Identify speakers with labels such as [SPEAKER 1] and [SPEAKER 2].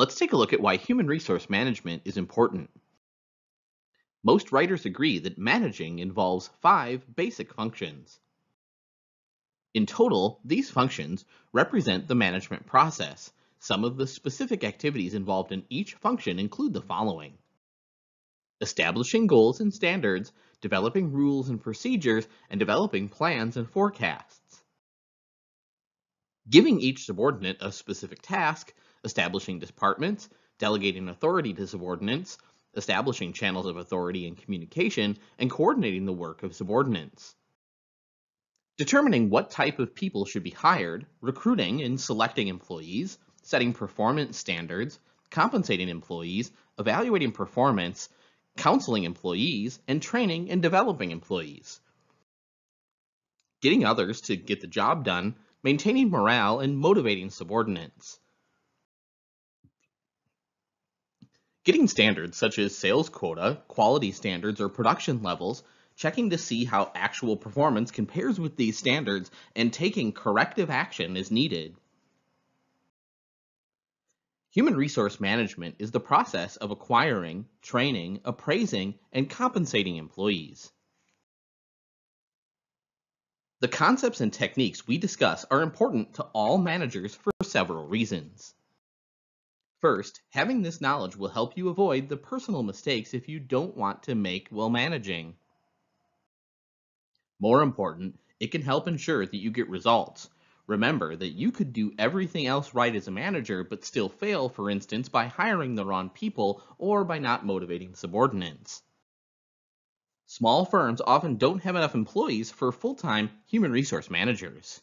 [SPEAKER 1] Let's take a look at why human resource management is important. Most writers agree that managing involves 5 basic functions. In total, these functions represent the management process. Some of the specific activities involved in each function include the following: establishing goals and standards, developing rules and procedures, and developing plans and forecasts. Giving each subordinate a specific task, establishing departments, delegating authority to subordinates, establishing channels of authority and communication, and coordinating the work of subordinates. Determining what type of people should be hired, recruiting and selecting employees, setting performance standards, compensating employees, evaluating performance, counseling employees, and training and developing employees. Getting others to get the job done, maintaining morale, and motivating subordinates. Getting standards such as sales quota, quality standards, or production levels, checking to see how actual performance compares with these standards, and taking corrective action as needed. Human resource management is the process of acquiring, training, appraising, and compensating employees. The concepts and techniques we discuss are important to all managers for several reasons. First, having this knowledge will help you avoid the personal mistakes if you don't want to make while managing. More important, it can help ensure that you get results. Remember that you could do everything else right as a manager but still fail, for instance, by hiring the wrong people or by not motivating subordinates. Small firms often don't have enough employees for full-time human resource managers.